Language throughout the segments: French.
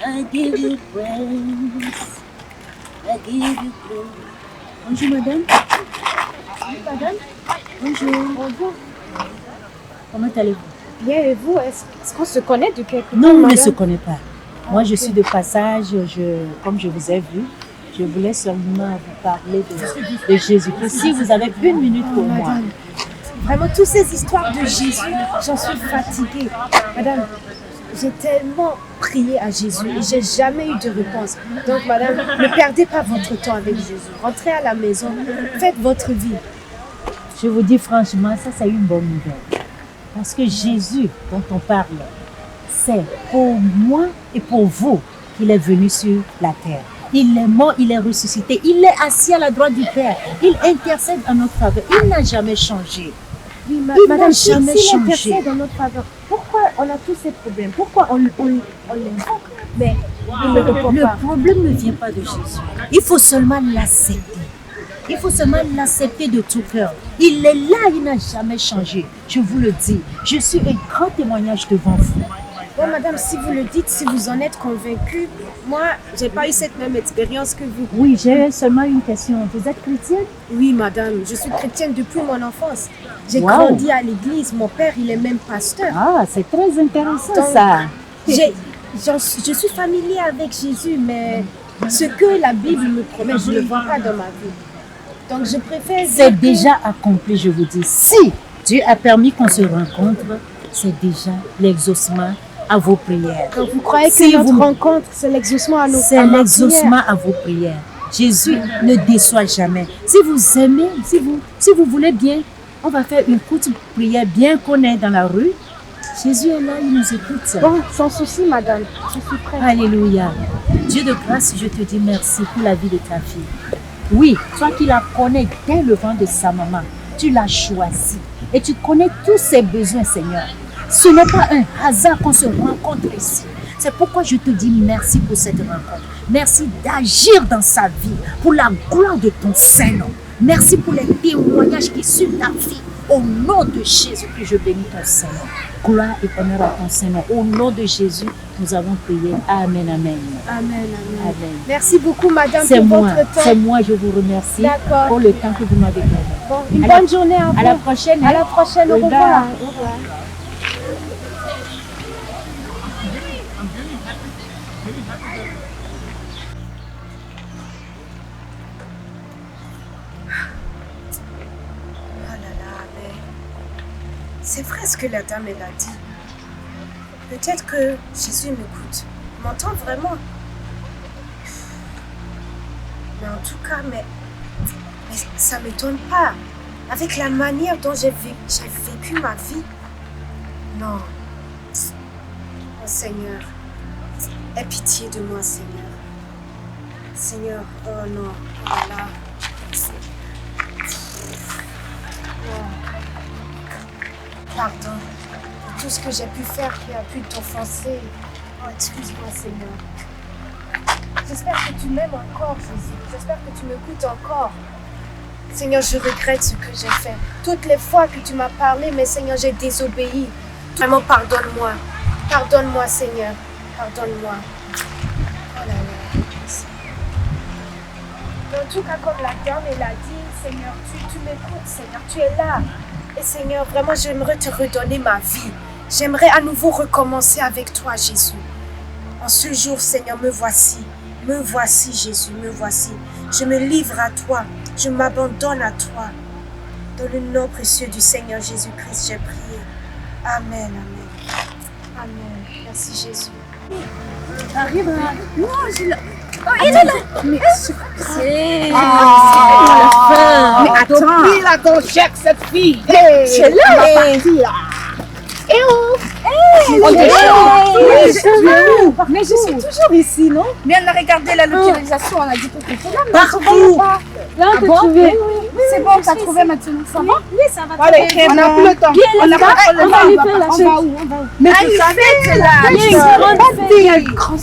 I give you praise. I give you glory. Bonjour madame. Madame. Bonjour. Bonjour. Comment allez-vous? Bien, et vous? Est-ce qu'on se connaît de quelque temps? Non, on ne madame? se connaît pas. Moi, je suis de passage, comme je vous ai vu, je voulais seulement vous parler de Jésus-Christ. Si vous avez une minute pour moi. Madame, vraiment, toutes ces histoires de Jésus, j'en suis fatiguée. Madame, j'ai tellement prié à Jésus et j'ai jamais eu de réponse. Donc, madame, ne perdez pas votre temps avec Jésus. Rentrez à la maison, faites votre vie. Je vous dis franchement, ça c'est une bonne nouvelle. Parce que Jésus, dont on parle, c'est pour moi et pour vous qu'il est venu sur la terre. Il est mort, il est ressuscité, il est assis à la droite du Père. Il intercède en notre faveur. Il n'a jamais changé. Oui, Il madame, n'a jamais s'il changé. intercède en notre faveur, pourquoi on a tous ces problèmes? Pourquoi on l'invoque, mais il ne répond pas? Le problème ne vient pas de Jésus. Il faut seulement l'accepter. Il faut seulement l'accepter de tout cœur. Il est là, il n'a jamais changé. Je vous le dis. Je suis un grand témoignage devant vous. Bon, madame, si vous le dites, si vous en êtes convaincue, moi, j'ai pas eu cette même expérience que vous. Oui, j'ai seulement une question. Vous êtes chrétienne? Oui, madame, je suis chrétienne depuis mon enfance. J'ai Wow. grandi à l'église. Mon père, il est même pasteur. Ah, c'est très intéressant Donc, ça. Je suis familier avec Jésus, mais ce que la Bible me promet, je ne le vois pas dans ma vie. Donc, je préfère C'est dire que- déjà accompli, je vous dis. Si Dieu a permis qu'on se rencontre, c'est déjà l'exaucement à vos prières. Donc, vous croyez que Si notre vous- rencontre, c'est l'exaucement à nos C'est à ma l'exaucement à vos prières. Jésus ne déçoit jamais. Si vous aimez, si vous voulez bien, on va faire une courte prière bien qu'on est dans la rue. Jésus est là, il nous écoute. prière? Bon, sans souci, madame. Je suis prête. Alléluia. Dieu de grâce, je te dis merci pour la vie de ta fille. Oui, toi qui la connais dès le ventre de sa maman, tu l'as choisie et tu connais tous ses besoins, Seigneur. Ce n'est pas un hasard qu'on se rencontre ici. C'est pourquoi je te dis merci pour cette rencontre. Merci d'agir dans sa vie pour la gloire de ton Saint-Nom. Merci pour les témoignages qui suivent ta vie. Au nom de Jésus, que je bénis ton Saint-Nom. Gloire et honneur à ton Saint-Nom. Au nom de Jésus, nous avons prié. Amen, amen. Amen, amen. Amen. Merci beaucoup, madame, C'est pour moi, votre temps. c'est moi, je vous remercie D'accord. pour le temps que vous m'avez donné. Bon, une À la- bonne journée à vous. À la prochaine. À la prochaine. Au Au revoir. revoir. Au revoir. Oh là là, mais c'est vrai ce que la dame elle a dit. Peut-être que Jésus m'écoute, m'entend vraiment. Mais en tout cas, mais ça ne m'étonne pas. Avec la manière dont j'ai vécu ma vie. Non. Oh Seigneur, aie pitié de moi, Seigneur. Seigneur, oh non, oh là là. Pardon pour tout ce que j'ai pu faire qui a pu t'offenser. Oh, excuse-moi, Seigneur. J'espère que tu m'aimes encore, Jésus. J'espère que tu m'écoutes encore. Seigneur, je regrette ce que j'ai fait. Toutes les fois que tu m'as parlé, mais Seigneur, j'ai désobéi. Vraiment, pardonne-moi. Pardonne-moi, Seigneur. Pardonne-moi. Oh là là. En tout cas, comme la dame, elle a dit, Seigneur, tu m'écoutes, Seigneur, tu es là. Et Seigneur, vraiment, j'aimerais te redonner ma vie. J'aimerais à nouveau recommencer avec toi, Jésus. En ce jour, Seigneur, me voici. Me voici, Jésus, me voici. Je me livre à toi. Je m'abandonne à toi. Dans le nom précieux du Seigneur Jésus-Christ, j'ai prié. Amen, amen. Amen. Merci, Jésus. Arrive là. Non, je l'ai... Oh, il est là. Mais C'est Ah, mais attends. Pile à ton chèque, cette fille. c'est là. Elle est partie, là. On est chaud. Mais je suis toujours ici, non? Mais on a regardé la localisation, on a dit que tu étais là. Partout. Là, Ah t'as bon? trouvé. C'est bon, t'as trouvé maintenant. Ça va? Oui, ça va Allez, très on bien. n'a plus le temps. On n'a pas On va lui faire la On va fête. où? On va où? Mais tu savais, c'est là. Il y a une grande fête. Il y a une grande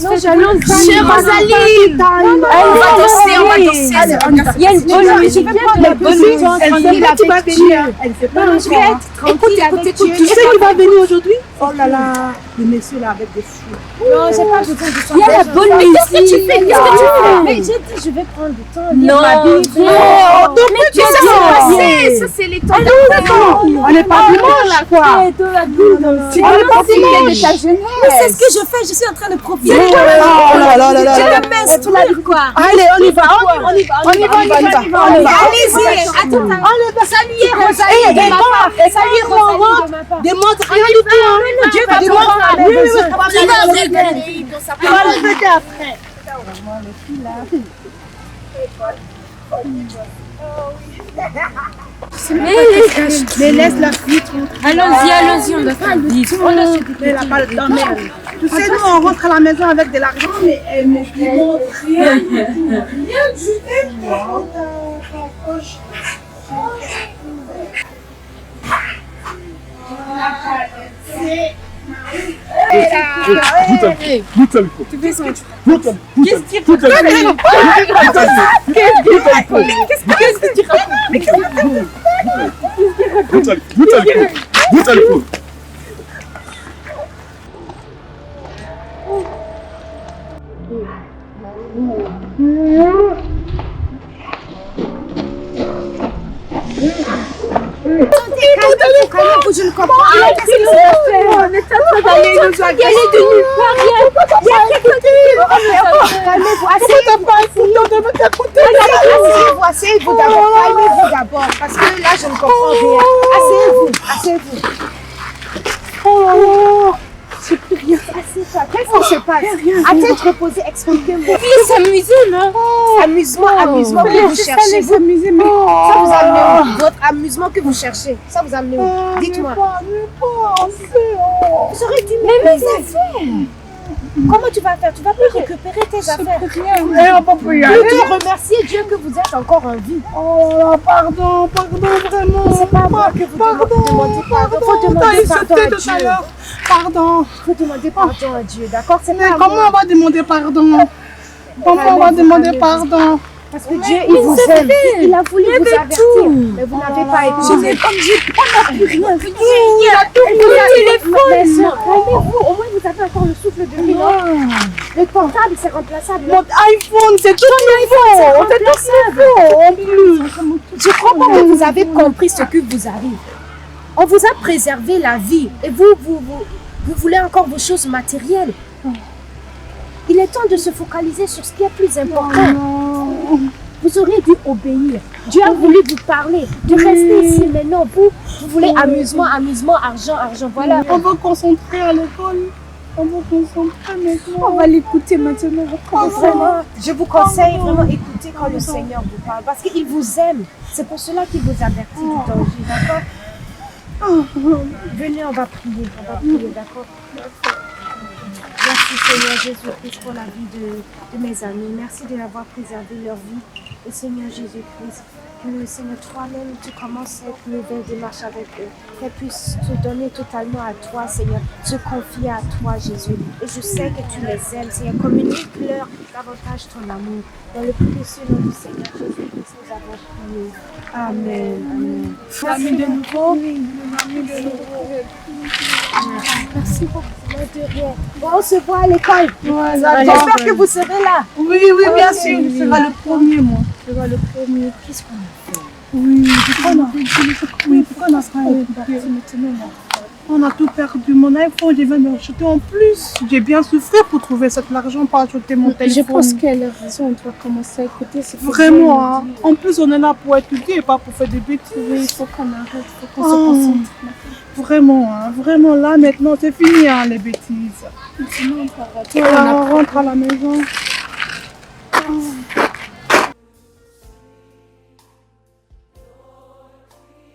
fête. Chez Rosaline. On va danser, on va danser. Allez, on y va. Il y a une bonne musique. Il y a une bonne musique. Elle sait pas, tu vas venir. Elle sait pas. Non, je vais être tranquille avec Dieu. Tu sais qui va venir aujourd'hui? Oh là là. des messieurs là avec des fous. Non, j'ai pas besoin de toi. Il y a la bonne Qu'est-ce que tu fais? Qu'est-ce que tu fais? Mais j'ai dit, je vais prendre du temps. Non, ma Bible. Oh, donc mais tu ça, sais c'est passé. Ça, c'est les temps. On n'est pas dimanche, quoi. Tu On n'est pas dimanche. de ta jeunesse. Mais c'est ce que je fais, je suis en train de profiter. Oh là là là là. Je te m'instruis, quoi. Allez, on y va. Allez-y. Saluez Rosalie de ma part. Saluez Rosalie de ma part. Démontre rien du tout. Dieu va comprendre à mes besoins. Tu vas regretter dans sa Tu vas parole. le regretter après. Mais laisse la fille. Allons-y, on doit faire vite. Mais elle n'a pas le temps. Mais tu sais, nous, on rentre à la maison avec de l'argent, mais elle ne montre rien. Rien du Calmez-vous, je ne comprends rien. Qu'est-ce qui se passe? On est en train d'aller nous agacer. Elle est de nulle part, rien. Il y a quelqu'un qui Calmez-vous, asseyez-vous d'abord, calmez-vous d'abord, parce que là je ne comprends rien. Asseyez-vous. Assieds-toi, qu'est-ce qui se passe? À tête reposée, expliquez-moi. Il s'amuser, non? Amusement que vous cherchez. Ça vous amène où? Votre amusement que vous cherchez, ça vous amène où? Dites-moi. Vous aurez dû mes affaires. Comment tu vas faire? Tu vas pas récupérer tes affaires. Tu dois remercier Dieu que vous êtes encore en vie. Oh, pardon, vraiment. C'est pas moi que vous demandez pardon. Faut demander pardon à Dieu. Pardon. Faut demander pardon à Dieu, d'accord? C'est Mais pas comment moi. on va demander pardon? Comment on va demander pardon? Parce que Dieu, il vous aime. Il a voulu vous avertir, mais vous n'avez pas écouté. Calmez-vous, au moins vous avez encore le souffle de vie. Le portable, c'est remplaçable. Mon iPhone, c'est tout nouveau. C'est tout nouveau en plus. Je crois pas que vous avez compris ce qui vous arrive. On vous a préservé la vie et vous voulez encore vos choses matérielles. Il est temps de se focaliser sur ce qui est plus important. Vous auriez dû obéir. Dieu a voulu vous parler, de rester ici. Mais non, vous voulez amusement, argent. Voilà. On va concentrer à l'école. On va concentrer maintenant. On va l'écouter maintenant. Vraiment, je vous conseille vraiment écouter quand le Seigneur vous parle. Parce qu'il vous aime. C'est pour cela qu'il vous avertit du danger. D'accord? Venez, on va prier. D'accord? Merci Seigneur Jésus-Christ pour la vie de mes amis. Merci de l'avoir préservé leur vie. Et Seigneur Jésus-Christ, que Seigneur toi-même tu commences cette nouvelle démarche avec eux. Qu'elles puissent te donner totalement à toi Seigneur, se confier à toi Jésus. Et je sais que tu les aimes Seigneur, comme une pleure davantage ton amour. Dans le précieux nom du Seigneur Jésus-Christ, nous avons prié. Amen. Amis de nouveau. Merci beaucoup. De rien. Bon, on se voit à l'école. D'accord. J'espère que vous serez là. Oui, bien sûr. Ce sera le premier, moi. Ce sera le premier. Qu'est-ce qu'on a fait? Oui, pourquoi on a On a tout perdu. Mon iPhone, je viens de l'acheter en plus. J'ai bien souffert pour trouver cet argent pour acheter mon téléphone. Je pense qu'elle a raison, on doit commencer à écouter. Vraiment, hein. En plus, on est là pour étudier et pas pour faire des bêtises. Oui, il faut qu'on arrête, il faut qu'on se concentre. Vraiment, là, maintenant, c'est fini, hein, les bêtises. Sinon, on va rater. Voilà, on rentre à la maison.